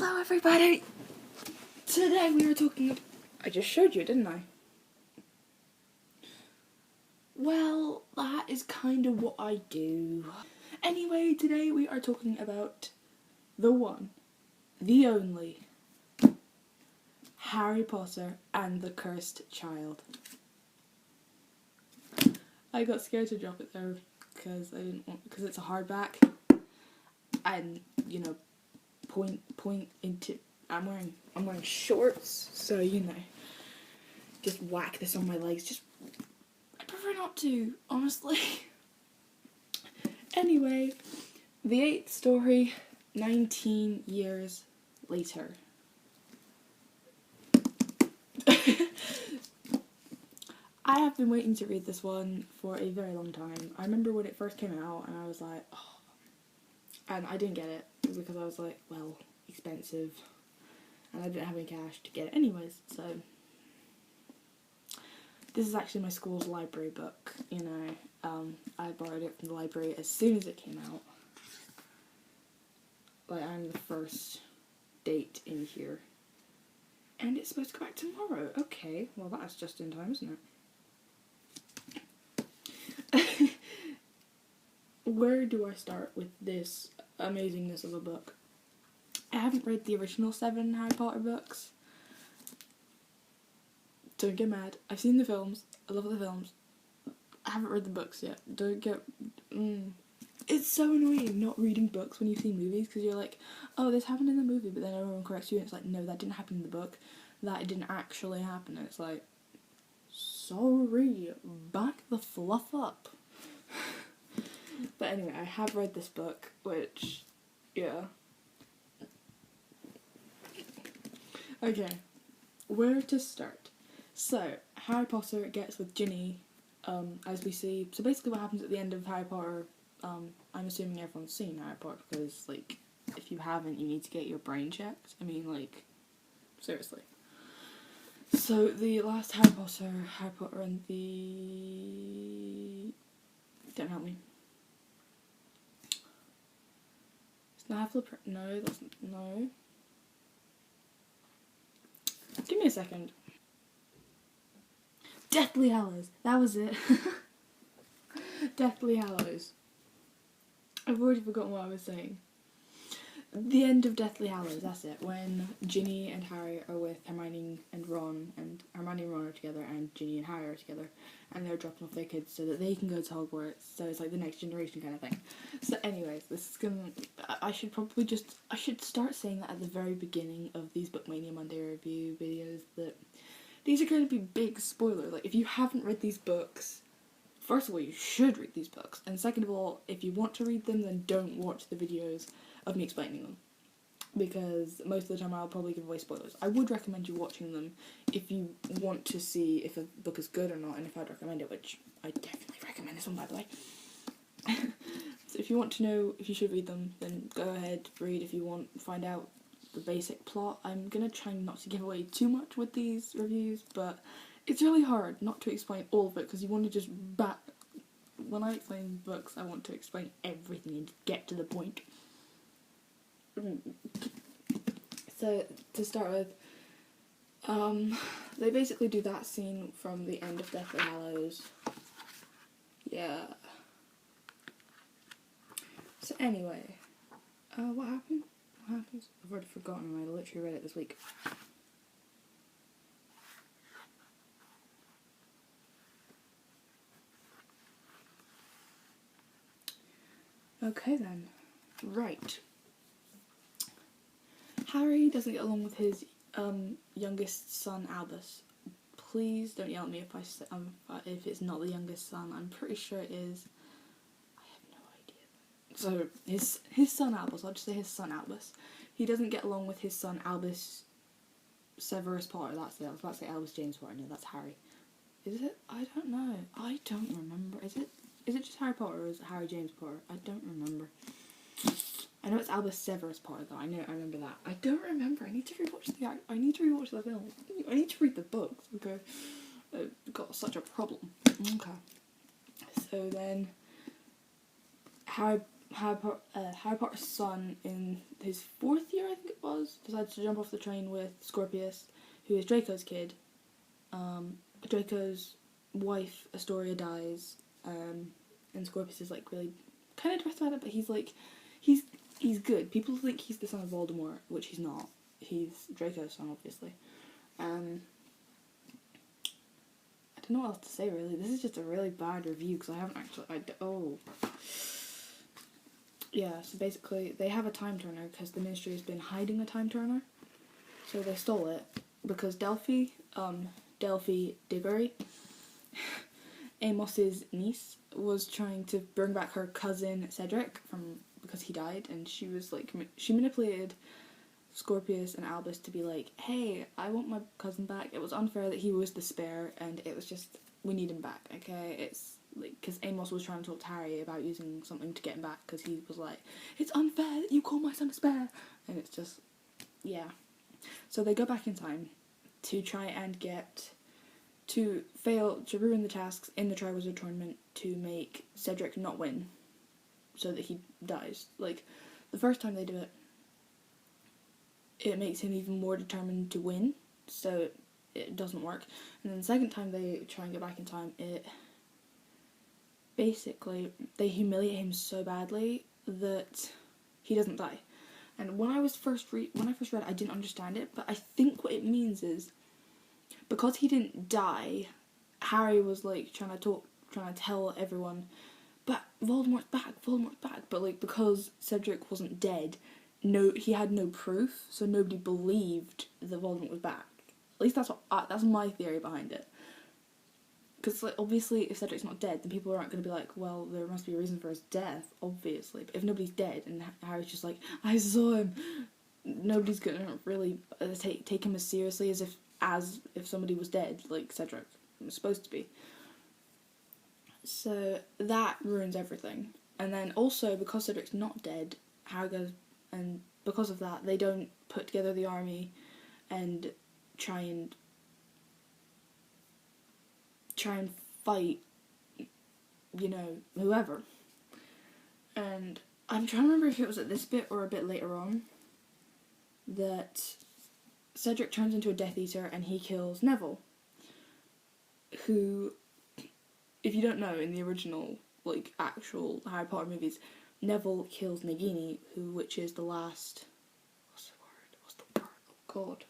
Hello everybody! Today we are talking I just showed you, didn't I? Well, that is kind of what I do. Anyway, today we are talking about the one, the only, Harry Potter and the Cursed Child. I got scared to drop it there because because it's a hardback and, you know, point into, I'm wearing shorts, so, you know, just whack this on my legs. I prefer not to, honestly. Anyway, the 8th story, 19 years later. I have been waiting to read this one for a very long time. I remember when it first came out and I was like, oh. And I didn't get it because I was like, well, expensive. And I didn't have any cash to get it anyways, so. This is actually my school's library book, you know. I borrowed it from the library as soon as it came out. Like, I'm the first date in here. And it's supposed to go back tomorrow. Okay, well that's just in time, isn't it? Where do I start with this amazingness of a book? I haven't read the original 7 Harry Potter books. Don't get mad. I've seen the films. I love the films. I haven't read the books yet. Don't get... It's so annoying not reading books when you see movies, because you're like, oh, this happened in the movie, but then everyone corrects you and it's like, no, that didn't happen in the book. That didn't actually happen. And it's like, sorry, back the fluff up. But anyway, I have read this book, which, yeah. Okay, where to start? So, Harry Potter gets with Ginny, as we see. So basically what happens at the end of Harry Potter, I'm assuming everyone's seen Harry Potter, because, like, if you haven't, you need to get your brain checked. I mean, like, seriously. So, the last Harry Potter and the... Don't help me. No, that's... No. Give me a second. Deathly Hallows. That was it. Deathly Hallows. I've already forgotten what I was saying. The end of Deathly Hallows, that's it. When Ginny and Harry are with Hermione and Ron, and Hermione and Ron are together, and Ginny and Harry are together, and they're dropping off their kids so that they can go to Hogwarts, so it's like the next generation kind of thing. So anyways, this is gonna... I should start saying that at the very beginning of these Book Mania Monday review videos, that these are going to be big spoilers. Like, if you haven't read these books, first of all, you should read these books, and second of all, if you want to read them, then don't watch the videos of me explaining them, because most of the time I'll probably give away spoilers. I would recommend you watching them if you want to see if a book is good or not, and if I'd recommend it, which I definitely recommend this one, by the way. So if you want to know if you should read them, then go ahead, read if you want, find out the basic plot. I'm gonna try not to give away too much with these reviews, but it's really hard not to explain all of it, because you want to just when I explain books, I want to explain everything and get to the point. So, to start with, they basically do that scene from the end of Deathly Hallows. Yeah. So anyway, what happened? What happens? I've already forgotten, and I literally read it this week. Okay then. Right. Harry doesn't get along with his youngest son, Albus. Please don't yell at me if it's not the youngest son. I'm pretty sure it is. I have no idea. So, his son Albus, I'll just say his son Albus. He doesn't get along with his son Albus Severus Potter. That's it. I was about to say Albus James Potter. No, that's Harry. Is it? I don't know. I don't remember. Is it just Harry Potter or is it Harry James Potter? I don't remember. I know it's Albus Severus Potter though. I remember that. I don't remember. I need to rewatch the film. I need to read the books because I've got such a problem. Okay. So then, Harry Potter's son in his 4th year, I think it was, Scorpius decides to jump off the train with Scorpius, who is Draco's kid. Draco's wife, Astoria, dies, and Scorpius is like really kind of depressed about it, but he's like, he's good. People think he's the son of Voldemort, which he's not. He's Draco's son, obviously. I don't know what else to say, really. This is just a really bad review, because I haven't actually... Yeah, so basically, they have a time turner, because the Ministry has been hiding a time turner. So they stole it, because Delphi Diggory, Amos's niece, was trying to bring back her cousin Cedric because he died, and she was like, she manipulated Scorpius and Albus to be like, hey, I want my cousin back. It was unfair that he was the spare, and it was just, we need him back, okay? It's like, because Amos was trying to talk to Harry about using something to get him back, because he was like, it's unfair that you call my son a spare, and it's just, yeah. So they go back in time to try and to ruin the tasks in the Triwizard Tournament to make Cedric not win, so that he dies. Like, the first time they do it, it makes him even more determined to win, so it doesn't work. And then the second time they try and get back in time, basically, they humiliate him so badly that he doesn't die. And when I first read it, I didn't understand it, but I think what it means is, because he didn't die, Harry was like trying to tell everyone, but Voldemort's back, but like, because Cedric wasn't dead, he had no proof, so nobody believed that Voldemort was back. At least that's my theory behind it. Because, like, obviously, if Cedric's not dead, then people aren't going to be like, well, there must be a reason for his death, obviously. But if nobody's dead and Harry's just like, I saw him, nobody's going to really take him as seriously as if somebody was dead, like Cedric was supposed to be. So that ruins everything. And then also, because Cedric's not dead, Harry goes, and because of that, they don't put together the army and try and fight, whoever. And I'm trying to remember if it was at this bit or a bit later on that Cedric turns into a Death Eater and he kills Neville, who, if you don't know, in the original, like, actual Harry Potter movies, Neville kills Nagini, which is the last... What's the word? Oh, God.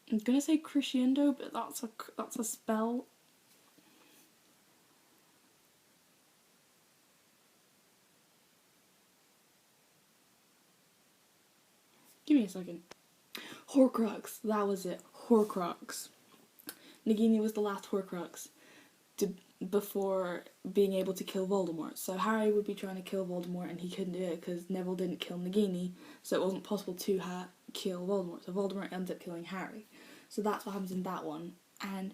I'm gonna say crescendo, but that's a spell. Give me a second. Horcrux. That was it. Horcrux. Nagini was the last Horcrux before being able to kill Voldemort. So Harry would be trying to kill Voldemort and he couldn't do it because Neville didn't kill Nagini, so it wasn't possible to kill Voldemort. So Voldemort ends up killing Harry. So that's what happens in that one. And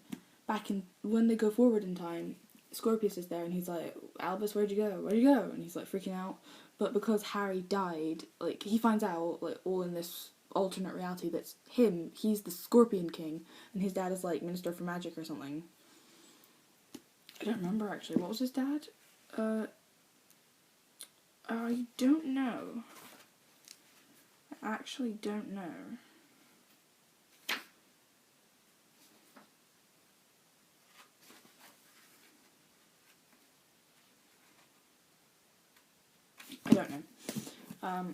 when they go forward in time, Scorpius is there and he's like, Albus, where'd you go? And he's like freaking out. But because Harry died, like, he finds out, like, all in this alternate reality that's him, he's the Scorpion King, and his dad is like Minister for Magic or something. I don't remember actually. What was his dad? I don't know. I actually don't know. I don't know.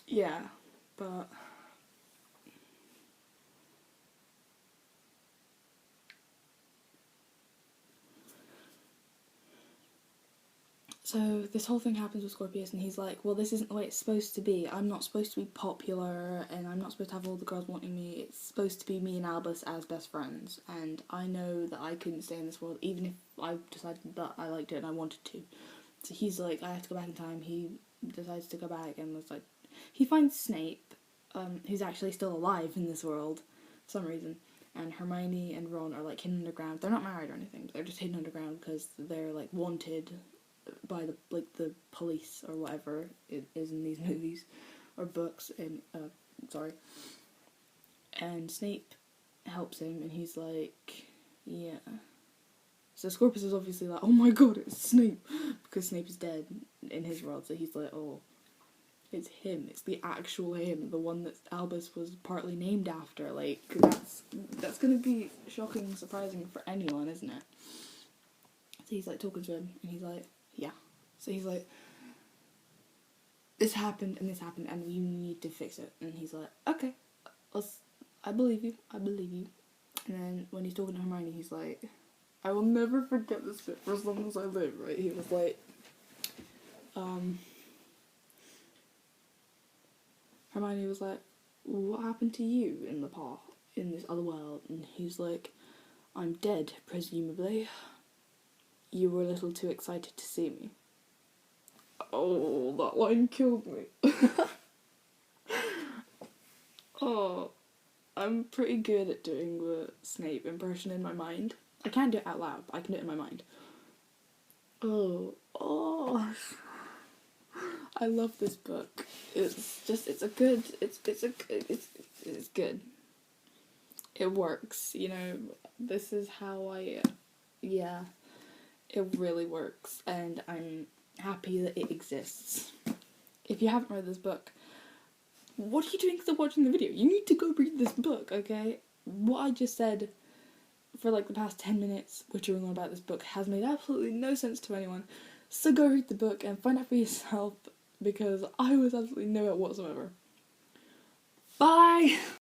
Yeah, but... So this whole thing happens with Scorpius and he's like, well, this isn't the way it's supposed to be. I'm not supposed to be popular and I'm not supposed to have all the girls wanting me. It's supposed to be me and Albus as best friends. And I know that I couldn't stay in this world even if I decided that I liked it and I wanted to. So he's like, I have to go back in time. He decides to go back and was like, he finds Snape, who's actually still alive in this world for some reason. And Hermione and Ron are like hidden underground. They're not married or anything. They're just hidden underground because they're like wanted by the police or whatever it is in these movies or books. And and Snape helps him and he's like, yeah. So Scorpius is obviously like, oh my god, it's Snape, because Snape is dead in his world, so he's like, oh. It's him. It's the actual him, the one that Albus was partly named after. Like, that's gonna be shocking and surprising for anyone, isn't it? So he's like talking to him, and he's like, yeah. So he's like, this happened, and you need to fix it. And he's like, okay, I believe you. And then when he's talking to Hermione, he's like, I will never forget this bit for as long as I live, right? He was like, Hermione was like, what happened to you in this other world? And he's like, I'm dead, presumably. You were a little too excited to see me. Oh, that line killed me. Oh, I'm pretty good at doing the Snape impression in my mind. I can't do it out loud, but I can do it in my mind. Oh. I love this book. It's good. It works, you know. This is how yeah, it really works, and I'm happy that it exists. If you haven't read this book, what are you doing still watching the video? You need to go read this book, okay? What I just said for like the past 10 minutes whittering on about this book has made absolutely no sense to anyone. So go read the book and find out for yourself, because I was absolutely no help whatsoever. Bye!